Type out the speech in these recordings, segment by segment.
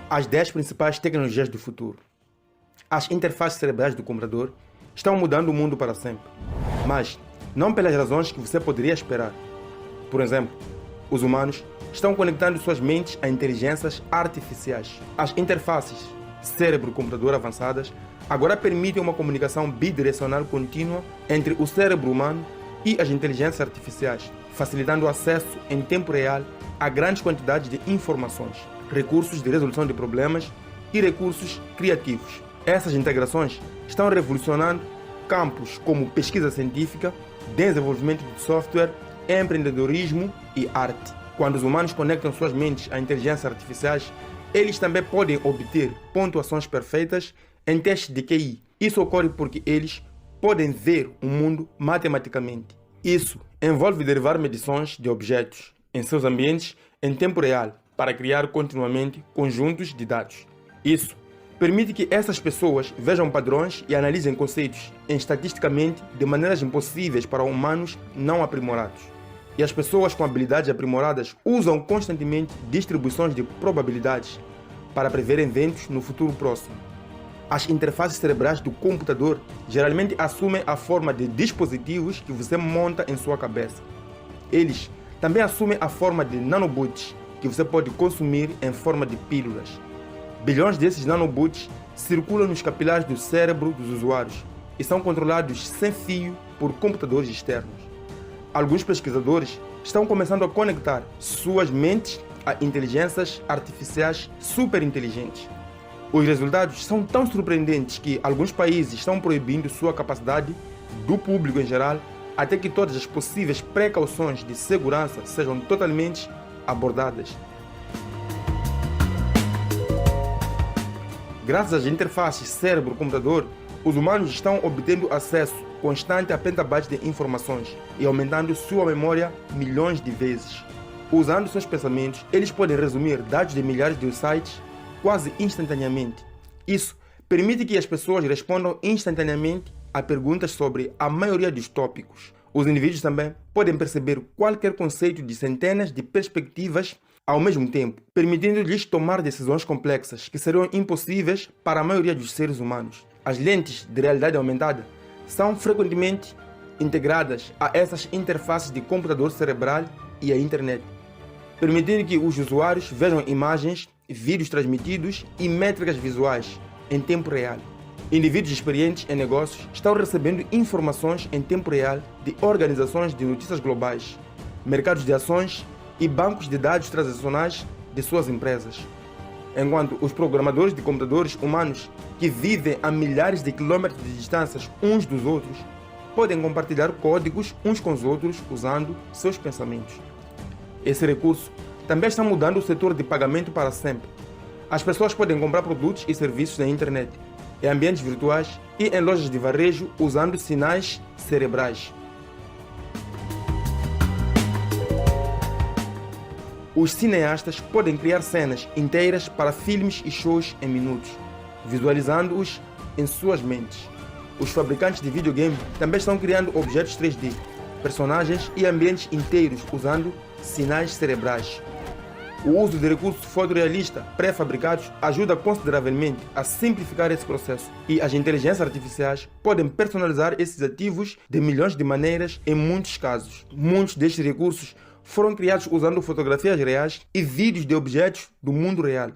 As 10 principais tecnologias do futuro. As interfaces cerebrais do computador estão mudando o mundo para sempre, mas não pelas razões que você poderia esperar. Por exemplo, os humanos estão conectando suas mentes a inteligências artificiais. As interfaces cérebro-computador avançadas agora permitem uma comunicação bidirecional contínua entre o cérebro humano e as inteligências artificiais, facilitando o acesso em tempo real a grandes quantidades de informações, recursos de resolução de problemas e recursos criativos. Essas integrações estão revolucionando campos como pesquisa científica, desenvolvimento de software, empreendedorismo e arte. Quando os humanos conectam suas mentes a inteligências artificiais, eles também podem obter pontuações perfeitas em testes de QI. Isso ocorre porque eles podem ver o mundo matematicamente. Isso envolve derivar medições de objetos em seus ambientes em tempo real para criar continuamente conjuntos de dados. Isso permite que essas pessoas vejam padrões e analisem conceitos estatisticamente de maneiras impossíveis para humanos não aprimorados. E as pessoas com habilidades aprimoradas usam constantemente distribuições de probabilidades para prever eventos no futuro próximo. As interfaces cerebrais do computador geralmente assumem a forma de dispositivos que você monta em sua cabeça. Eles também assumem a forma de nanobots que você pode consumir em forma de pílulas. Bilhões desses nanobots circulam nos capilares do cérebro dos usuários e são controlados sem fio por computadores externos. Alguns pesquisadores estão começando a conectar suas mentes a inteligências artificiais superinteligentes. Os resultados são tão surpreendentes que alguns países estão proibindo sua capacidade do público em geral até que todas as possíveis precauções de segurança sejam totalmente abordadas. Graças às interfaces cérebro-computador, os humanos estão obtendo acesso constante a petabytes de informações e aumentando sua memória milhões de vezes. Usando seus pensamentos, eles podem resumir dados de milhares de sites quase instantaneamente. Isso permite que as pessoas respondam instantaneamente a perguntas sobre a maioria dos tópicos. Os indivíduos também podem perceber qualquer conceito de centenas de perspectivas ao mesmo tempo, permitindo-lhes tomar decisões complexas que seriam impossíveis para a maioria dos seres humanos. As lentes de realidade aumentada são frequentemente integradas a essas interfaces de computador cerebral e a internet, permitindo que os usuários vejam imagens, vídeos transmitidos e métricas visuais em tempo real. Indivíduos experientes em negócios estão recebendo informações em tempo real de organizações de notícias globais, mercados de ações e bancos de dados transacionais de suas empresas. Enquanto os programadores de computadores humanos que vivem a milhares de quilômetros de distâncias uns dos outros podem compartilhar códigos uns com os outros usando seus pensamentos. Esse recurso também está mudando o setor de pagamento para sempre. As pessoas podem comprar produtos e serviços na internet, em ambientes virtuais e em lojas de varejo usando sinais cerebrais. Os cineastas podem criar cenas inteiras para filmes e shows em minutos, visualizando-os em suas mentes. Os fabricantes de videogame também estão criando objetos 3D, personagens e ambientes inteiros usando sinais cerebrais. O uso de recursos fotorrealistas pré-fabricados ajuda consideravelmente a simplificar esse processo, e as inteligências artificiais podem personalizar esses ativos de milhões de maneiras em muitos casos. Muitos destes recursos foram criados usando fotografias reais e vídeos de objetos do mundo real.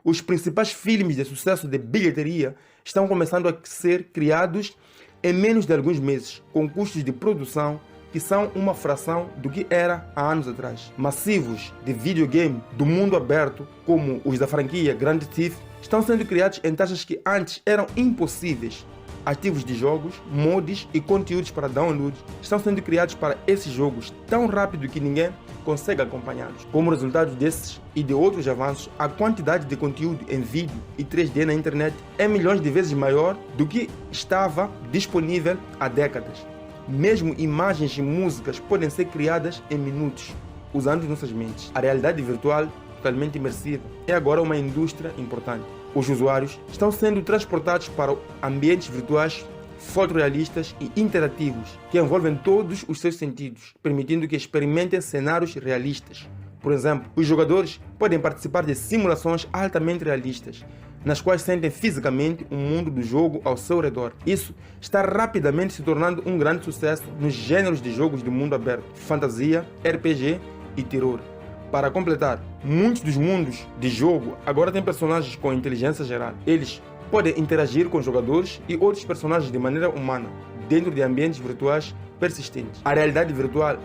Os principais filmes de sucesso de bilheteria estão começando a ser criados em menos de alguns meses, com custos de produção que são uma fração do que era há anos atrás. Massivos de videogame do mundo aberto, como os da franquia Grand Theft, estão sendo criados em taxas que antes eram impossíveis. Ativos de jogos, mods e conteúdos para download estão sendo criados para esses jogos tão rápido que ninguém consegue acompanhá-los. Como resultado desses e de outros avanços, a quantidade de conteúdo em vídeo e 3D na internet é milhões de vezes maior do que estava disponível há décadas. Mesmo imagens e músicas podem ser criadas em minutos, usando nossas mentes. A realidade virtual, totalmente imersiva, é agora uma indústria importante. Os usuários estão sendo transportados para ambientes virtuais fotorrealistas e interativos que envolvem todos os seus sentidos, permitindo que experimentem cenários realistas. Por exemplo, os jogadores podem participar de simulações altamente realistas, nas quais sentem fisicamente o mundo do jogo ao seu redor. Isso está rapidamente se tornando um grande sucesso nos gêneros de jogos de mundo aberto, fantasia, RPG e terror. Para completar, muitos dos mundos de jogo agora têm personagens com inteligência geral. Eles podem interagir com jogadores e outros personagens de maneira humana, dentro de ambientes virtuais persistentes. A realidade virtual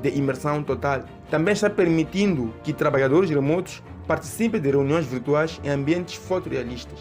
de imersão total também está permitindo que trabalhadores remotos participem de reuniões virtuais em ambientes fotorrealistas.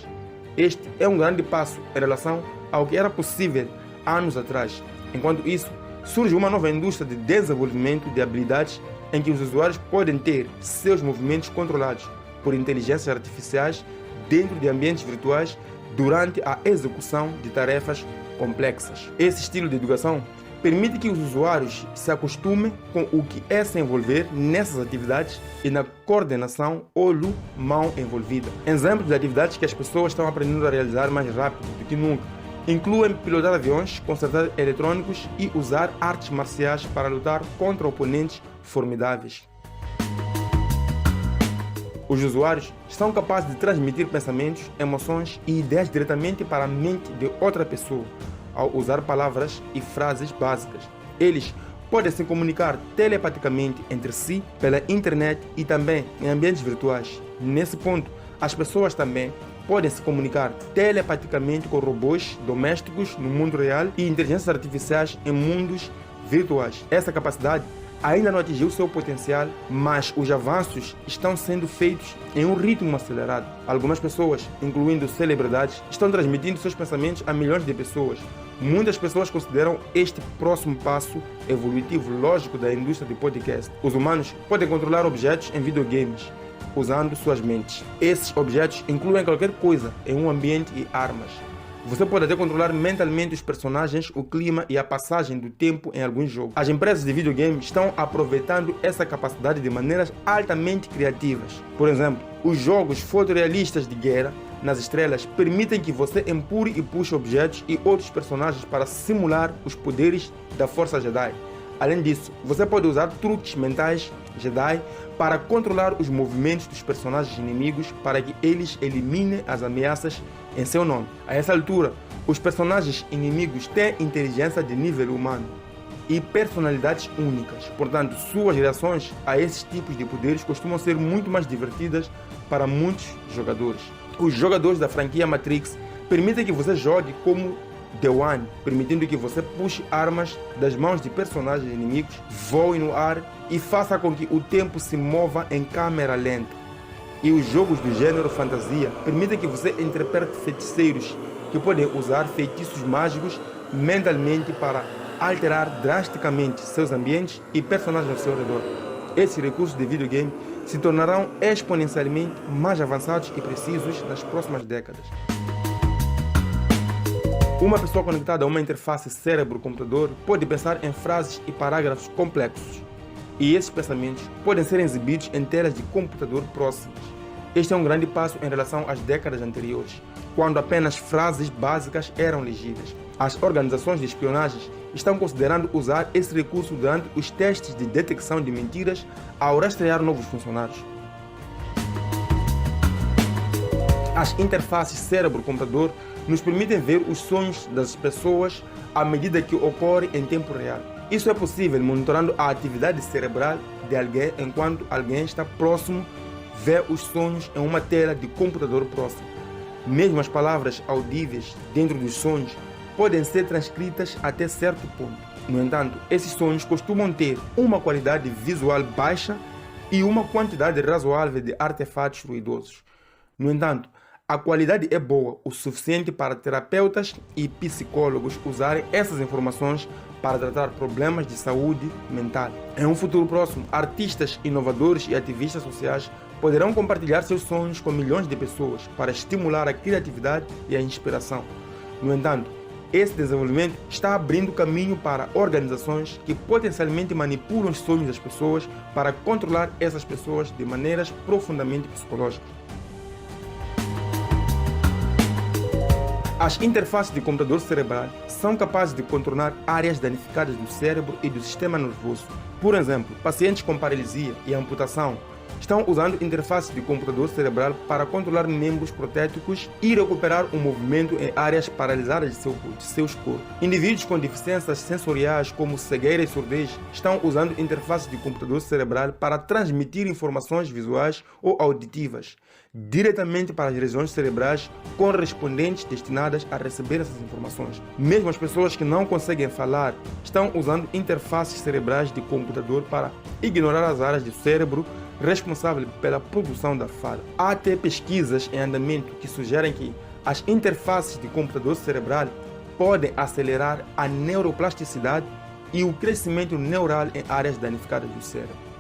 Este é um grande passo em relação ao que era possível anos atrás. Enquanto isso, surge uma nova indústria de desenvolvimento de habilidades em que os usuários podem ter seus movimentos controlados por inteligências artificiais dentro de ambientes virtuais durante a execução de tarefas complexas. Esse estilo de educação permite que os usuários se acostumem com o que é se envolver nessas atividades e na coordenação olho-mão envolvida. Exemplos de atividades que as pessoas estão aprendendo a realizar mais rápido do que nunca incluem pilotar aviões, consertar eletrônicos e usar artes marciais para lutar contra oponentes formidáveis. Os usuários são capazes de transmitir pensamentos, emoções e ideias diretamente para a mente de outra pessoa, ao usar palavras e frases básicas. Eles podem se comunicar telepaticamente entre si pela internet e também em ambientes virtuais. Nesse ponto, as pessoas também podem se comunicar telepaticamente com robôs domésticos no mundo real e inteligências artificiais em mundos virtuais. Essa capacidade ainda não atingiu seu potencial, mas os avanços estão sendo feitos em um ritmo acelerado. Algumas pessoas, incluindo celebridades, estão transmitindo seus pensamentos a milhões de pessoas. Muitas pessoas consideram este próximo passo evolutivo lógico da indústria de podcast. Os humanos podem controlar objetos em videogames usando suas mentes. Esses objetos incluem qualquer coisa em um ambiente e armas. Você pode até controlar mentalmente os personagens, o clima e a passagem do tempo em alguns jogos. As empresas de videogames estão aproveitando essa capacidade de maneiras altamente criativas. Por exemplo, os jogos fotorrealistas de guerra nas estrelas permitem que você empurre e puxe objetos e outros personagens para simular os poderes da Força Jedi. Além disso, você pode usar truques mentais Jedi para controlar os movimentos dos personagens inimigos para que eles eliminem as ameaças em seu nome. A essa altura, os personagens inimigos têm inteligência de nível humano e personalidades únicas. Portanto, suas reações a esses tipos de poderes costumam ser muito mais divertidas para muitos jogadores. Os jogadores da franquia Matrix permitem que você jogue como The One, permitindo que você puxe armas das mãos de personagens inimigos, voe no ar e faça com que o tempo se mova em câmera lenta. E os jogos do gênero fantasia permitem que você interprete feiticeiros que podem usar feitiços mágicos mentalmente para alterar drasticamente seus ambientes e personagens ao seu redor. Esses recursos de videogame se tornarão exponencialmente mais avançados e precisos nas próximas décadas. Uma pessoa conectada a uma interface cérebro-computador pode pensar em frases e parágrafos complexos, e esses pensamentos podem ser exibidos em telas de computador próximas. Este é um grande passo em relação às décadas anteriores, quando apenas frases básicas eram legíveis. As organizações de espionagem estão considerando usar esse recurso durante os testes de detecção de mentiras ao rastrear novos funcionários. As interfaces cérebro-computador nos permitem ver os sonhos das pessoas à medida que ocorrem em tempo real. Isso é possível monitorando a atividade cerebral de alguém enquanto alguém está próximo, vê os sonhos em uma tela de computador próximo. Mesmo as palavras audíveis dentro dos sonhos podem ser transcritas até certo ponto. No entanto, esses sonhos costumam ter uma qualidade visual baixa e uma quantidade razoável de artefatos ruidosos. No entanto, a qualidade é boa o suficiente para terapeutas e psicólogos usarem essas informações para tratar problemas de saúde mental. Em um futuro próximo, artistas inovadores e ativistas sociais poderão compartilhar seus sonhos com milhões de pessoas para estimular a criatividade e a inspiração. No entanto, esse desenvolvimento está abrindo caminho para organizações que potencialmente manipulam os sonhos das pessoas para controlar essas pessoas de maneiras profundamente psicológicas. As interfaces de computador cerebral são capazes de contornar áreas danificadas do cérebro e do sistema nervoso, Por exemplo, pacientes com paralisia e amputação estão usando interfaces de computador cerebral para controlar membros protéticos e recuperar o movimento em áreas paralisadas de seus corpos. Indivíduos com deficiências sensoriais como cegueira e surdez estão usando interfaces de computador cerebral para transmitir informações visuais ou auditivas diretamente para as regiões cerebrais correspondentes destinadas a receber essas informações. Mesmo as pessoas que não conseguem falar estão usando interfaces cerebrais de computador para ignorar as áreas do cérebro responsável pela produção da fala. Há até pesquisas em andamento que sugerem que as interfaces de computador cerebral podem acelerar a neuroplasticidade e o crescimento neural em áreas danificadas do cérebro.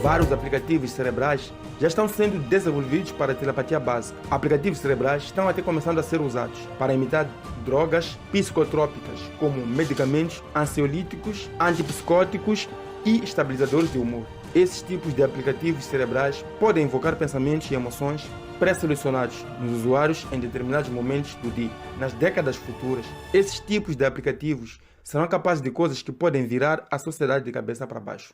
Vários aplicativos cerebrais já estão sendo desenvolvidos para a telepatia básica. Aplicativos cerebrais estão até começando a ser usados para imitar drogas psicotrópicas, como medicamentos ansiolíticos, antipsicóticos e estabilizadores de humor. Esses tipos de aplicativos cerebrais podem invocar pensamentos e emoções pré-selecionados nos usuários em determinados momentos do dia. Nas décadas futuras, esses tipos de aplicativos serão capazes de coisas que podem virar a sociedade de cabeça para baixo.